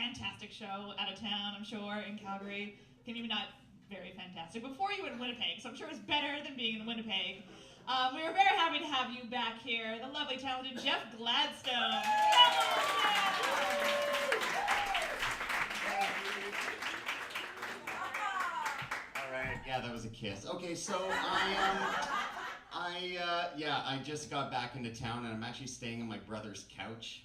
fantastic show out of town, I'm sure, in Calgary. Maybe not very fantastic. Before you were in Winnipeg, so I'm sure it's better than being in Winnipeg. We were very happy to have you back here, the lovely, talented Jeff Gladstone. All right, yeah, that was a kiss. Okay, so I just got back into town and I'm actually staying on my brother's couch.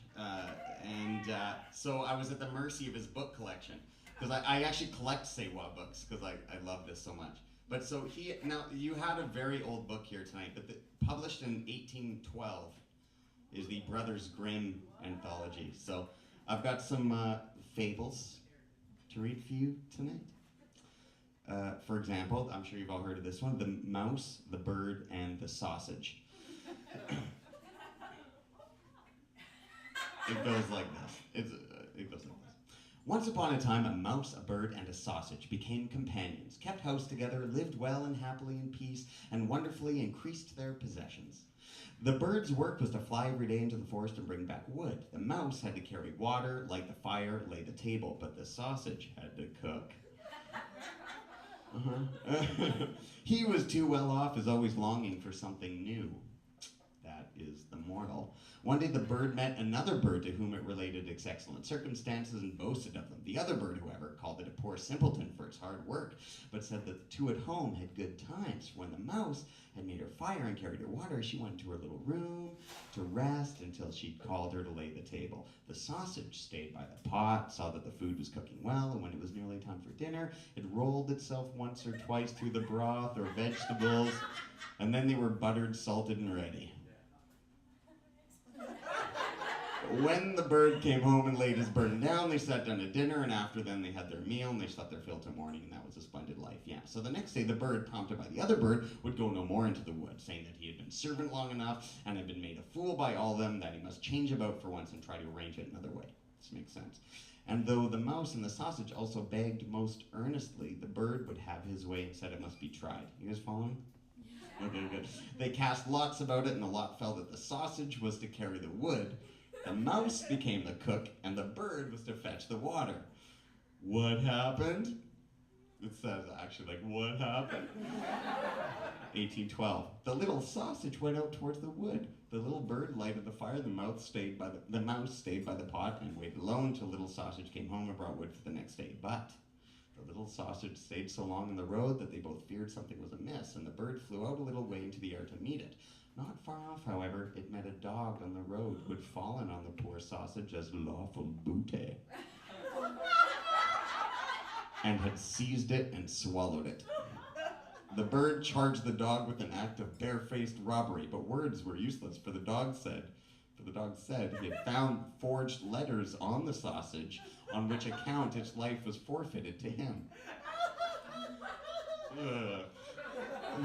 So I was at the mercy of his book collection. Because I actually collect Sewa books because I love this so much. But so now you had a very old book here tonight, but published in 1812 is the Brothers Grimm anthology. So I've got some fables to read for you tonight. For example, I'm sure you've all heard of this one, The Mouse, the Bird, and the Sausage. It goes like this. It goes like this. Once upon a time, a mouse, a bird, and a sausage became companions, kept house together, lived well and happily in peace, and wonderfully increased their possessions. The bird's work was to fly every day into the forest and bring back wood. The mouse had to carry water, light the fire, lay the table, but the sausage had to cook. He was too well off, as always longing for something new. That is the moral. One day the bird met another bird to whom it related its excellent circumstances and boasted of them. The other bird, however, called it a poor simpleton for its hard work, but said that the two at home had good times. When the mouse had made her fire and carried her water, she went to her little room to rest until she'd called her to lay the table. The sausage stayed by the pot, saw that the food was cooking well, and when it was nearly time for dinner, it rolled itself once or twice through the broth or vegetables, and then they were buttered, salted, and ready. When the bird came home and laid his burden down, they sat down to dinner, and after then they had their meal, and they slept their fill till morning, and that was a splendid life, yeah. So the next day, the bird, prompted by the other bird, would go no more into the wood, saying that he had been servant long enough, and had been made a fool by all them, that he must change about for once and try to arrange it another way. This makes sense. And though the mouse and the sausage also begged most earnestly, the bird would have his way and said it must be tried. You guys following? Okay, good. They cast lots about it, and the lot fell that the sausage was to carry the wood, the mouse became the cook, and the bird was to fetch the water. What happened? It says actually like, what happened? 1812. The little sausage went out towards the wood. The little bird lighted the fire. The mouse stayed by the pot and waited alone till little sausage came home and brought wood for the next day. But the little sausage stayed so long on the road that they both feared something was amiss, and the bird flew out a little way into the air to meet it. Not far off, however, it met a dog on the road who had fallen on the poor sausage as lawful booty, and had seized it and swallowed it. The bird charged the dog with an act of barefaced robbery, but words were useless, for the dog said he had found forged letters on the sausage, on which account its life was forfeited to him.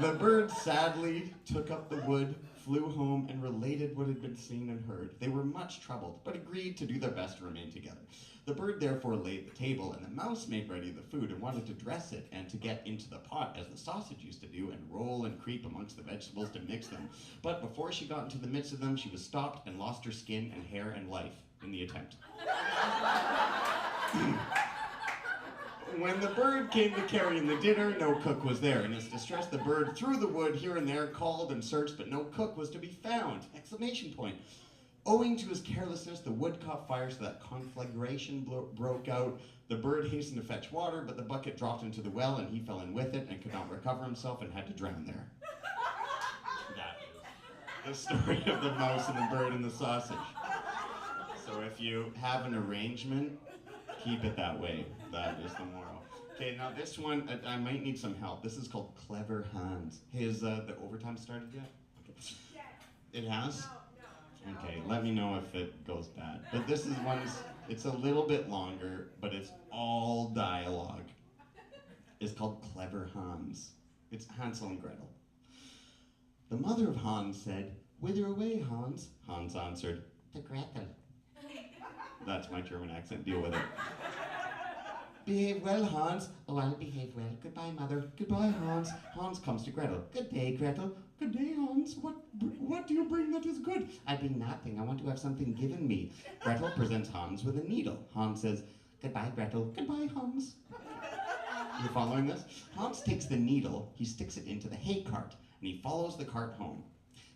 The bird sadly took up the wood, flew home, and related what had been seen and heard. They were much troubled, but agreed to do their best to remain together. The bird therefore laid the table, and the mouse made ready the food and wanted to dress it and to get into the pot, as the sausage used to do, and roll and creep amongst the vegetables to mix them. But before she got into the midst of them, she was stopped and lost her skin and hair and life in the attempt. When the bird came to carry in the dinner, no cook was there. In its distress, the bird threw the wood here and there, called and searched, but no cook was to be found! Exclamation point. Owing to his carelessness, the wood caught fire so that conflagration broke out. The bird hastened to fetch water, but the bucket dropped into the well, and he fell in with it and could not recover himself and had to drown there. That is the story of the mouse and the bird and the sausage. So if you have an arrangement, keep it that way. That is the moral. Okay, now this one, I might need some help. This is called Clever Hans. Has the overtime started yet? Okay. It has? No. Okay, let me know if it goes bad. But this is one, it's a little bit longer, but it's all dialogue. It's called Clever Hans. It's Hansel and Gretel. The mother of Hans said, "Whither away, Hans?" Hans answered, "To Gretel." That's my German accent, deal with it. "Behave well, Hans." "Oh, I'll behave well. Goodbye, mother." "Goodbye, Hans." Hans comes to Gretel. "Good day, Gretel." "Good day, Hans. What do you bring that is good?" "I bring nothing. I want to have something given me." Gretel presents Hans with a needle. Hans says, Goodbye, Gretel. Goodbye, Hans. You're following this? Hans takes the needle, he sticks it into the hay cart, and he follows the cart home.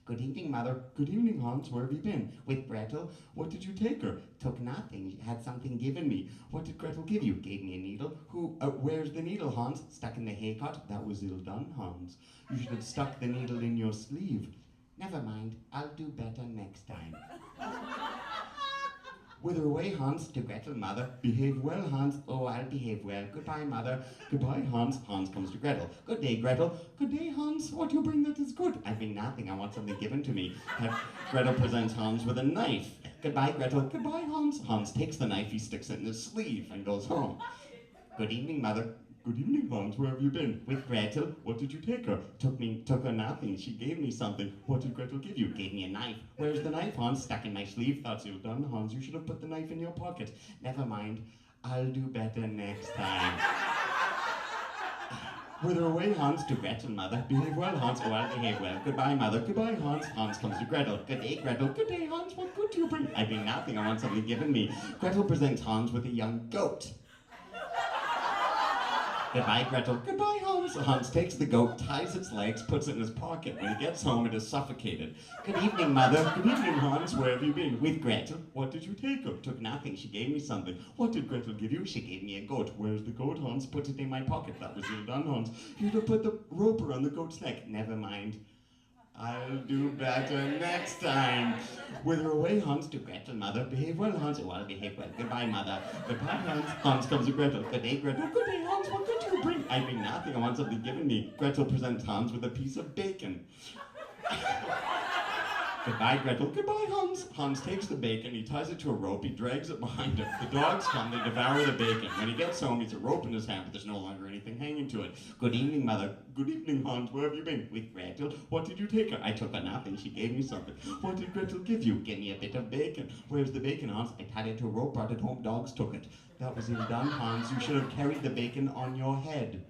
Good evening, Mother. Good evening, Hans. Where have you been? With Gretel. What did you take her? Took nothing. She had something given me. What did Gretel give you? Gave me a needle. Where's the needle, Hans? Stuck in the hay cart. That was ill done, Hans. You should have stuck the needle in your sleeve. Never mind. I'll do better next time. Whither away, Hans? To Gretel, Mother. Behave well, Hans. Oh, I'll behave well. Goodbye, Mother. Goodbye, Hans. Hans comes to Gretel. Good day, Gretel. Good day, Hans. What do you bring that is good? I bring nothing. I want something given to me. Gretel presents Hans with a knife. Goodbye, Gretel. Goodbye, Hans. Hans takes the knife, he sticks it in his sleeve and goes home. Good evening, Mother. Good evening, Hans. Where have you been? With Gretel. What did you take her? Took her nothing. She gave me something. What did Gretel give you? Gave me a knife. Where's the knife, Hans? Stuck in my sleeve. That's ill done, Hans. You should have put the knife in your pocket. Never mind. I'll do better next time. Whither away, Hans? To Gretel, Mother. Behave well, Hans. Oh, I'll behave well. Goodbye, Mother. Goodbye, Hans. Hans comes to Gretel. Good day, Gretel. Good day, Hans. What good do you bring? I bring nothing. I want something given me. Gretel presents Hans with a young goat. Goodbye, Gretel. Goodbye, Hans. Hans takes the goat, ties its legs, puts it in his pocket. When he gets home, it is suffocated. Good evening, Mother. Good evening, Hans. Where have you been? With Gretel. What did you take her? Took nothing. She gave me something. What did Gretel give you? She gave me a goat. Where's the goat, Hans? Put it in my pocket. That was ill done, Hans. You'd have put the rope around the goat's neck. Never mind. I'll do better next time. Whither away, Hans? To Gretel, Mother. Behave well, Hans. Oh, I'll behave well. Goodbye, Mother. Goodbye, Hans. Hans comes to Gretel. Good day, Gretel. Good day, Hans. What good do you bring? I bring nothing. I want something given me. Gretel presents Hans with a piece of bacon. Goodbye, Gretel. Goodbye, Hans. Hans takes the bacon, he ties it to a rope, he drags it behind him. The dogs come, they devour the bacon. When he gets home, he has a rope in his hand, but there's no longer anything hanging to it. Good evening, Mother. Good evening, Hans. Where have you been? With Gretel. What did you take her? I took her nothing. She gave me something. What did Gretel give you? Give me a bit of bacon. Where's the bacon, Hans? I tied it to a rope, brought it home, dogs took it. That was ill done, Hans. You should have carried the bacon on your head.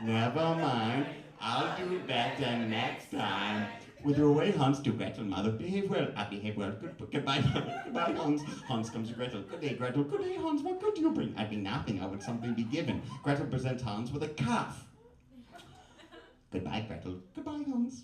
Never mind. I'll do better next time. Whither away, Hans? To Gretel, Mother. Behave well. I behave well. Goodbye, Mother. Goodbye, Hans. Hans comes to Gretel. Good day, Gretel. Good day, Hans. What good do you bring? I bring nothing. I would something be given. Gretel presents Hans with a calf. Goodbye, Gretel. Goodbye, Hans.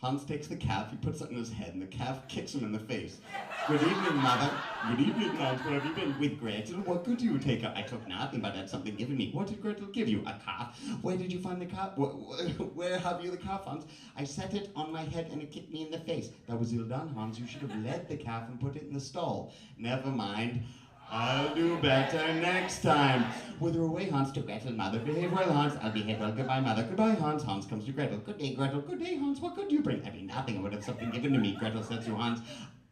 Hans takes the calf, he puts it in his head, and the calf kicks him in the face. Good evening, Mother. Good evening, Hans. Where have you been? With Gretel. What good do you take her? I took nothing, but I had something given me. What did Gretel give you? A calf. Where did you find the calf? Where have you the calf, Hans? I set it on my head and it kicked me in the face. That was ill done, Hans. You should have led the calf and put it in the stall. Never mind. I'll do better next time. Whither away, Hans? To Gretel, Mother. Behave well, Hans. I'll behave well. Goodbye, Mother. Goodbye, Hans. Hans comes to Gretel. Good day, Gretel. Good day, Hans. What good do you bring? I bring nothing. I would have something given to me. Gretel says to Hans,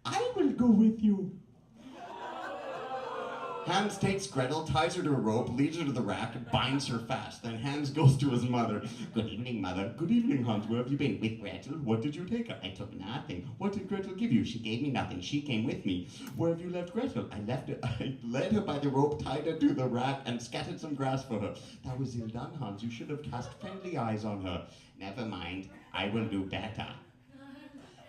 I will go with you. Hans takes Gretel, ties her to a rope, leads her to the rack, and binds her fast. Then Hans goes to his mother. Good evening, Mother. Good evening, Hans. Where have you been? With Gretel. What did you take her? I took nothing. What did Gretel give you? She gave me nothing. She came with me. Where have you left Gretel? I led her by the rope, tied her to the rack, and scattered some grass for her. That was ill done, Hans. You should have cast friendly eyes on her. Never mind. I will do better.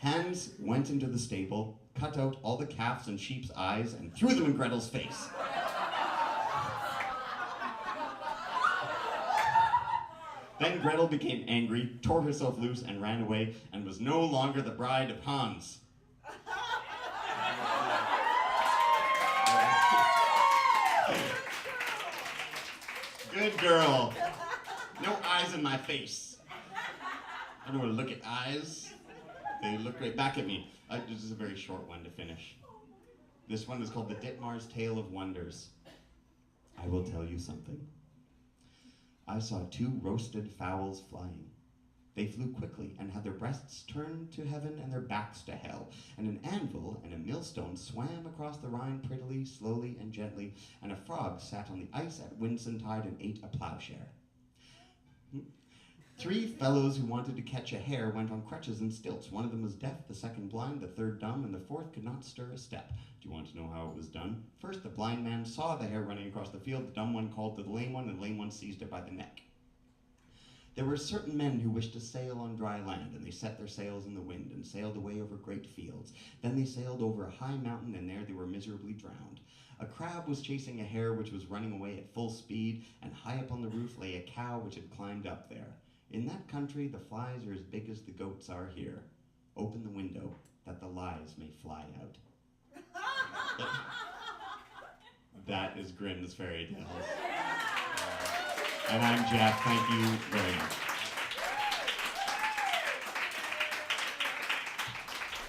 Hans went into the stable, cut out all the calf's and sheep's eyes, and threw them in Gretel's face. Then Gretel became angry, tore herself loose, and ran away, and was no longer the bride of Hans. Good girl. No eyes in my face. I don't want to look at eyes. They look right back at me. This is a very short one to finish. This one is called The Ditmar's Tale of Wonders. I will tell you something. I saw 2 roasted fowls flying. They flew quickly and had their breasts turned to heaven and their backs to hell. And an anvil and a millstone swam across the Rhine prettily, slowly, and gently, and a frog sat on the ice at Whitsuntide and ate a plowshare. 3 fellows who wanted to catch a hare went on crutches and stilts. One of them was deaf, the second blind, the third dumb, and the fourth could not stir a step. Do you want to know how it was done? First, the blind man saw the hare running across the field. The dumb one called to the lame one, and the lame one seized it by the neck. There were certain men who wished to sail on dry land, and they set their sails in the wind and sailed away over great fields. Then they sailed over a high mountain, and there they were miserably drowned. A crab was chasing a hare which was running away at full speed, and high up on the roof lay a cow which had climbed up there. In that country, the flies are as big as the goats are here. Open the window, that the lies may fly out. That is Grimm's Fairy Tales. And I'm Jeff. Thank you very much.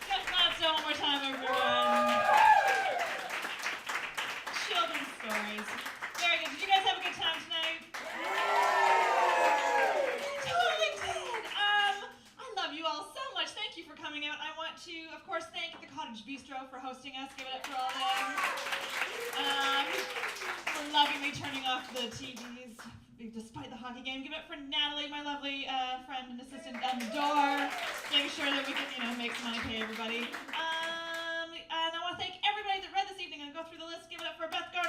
Jeff Gladstone, one more time, everyone. Children's stories. Very good. Did you guys have a good time tonight? Totally did. I love you all so much. Thank you for coming out. I want to, of course, thank the Cottage Bistro for hosting us. Give it up for all of them. For lovingly turning off the TVs despite the hockey game. Give it up for Natalie, my lovely friend and assistant at the door, making sure that we can, make some money, pay everybody. And I want to thank everybody that read this evening and go through the list. Give it up for Beth Gardner.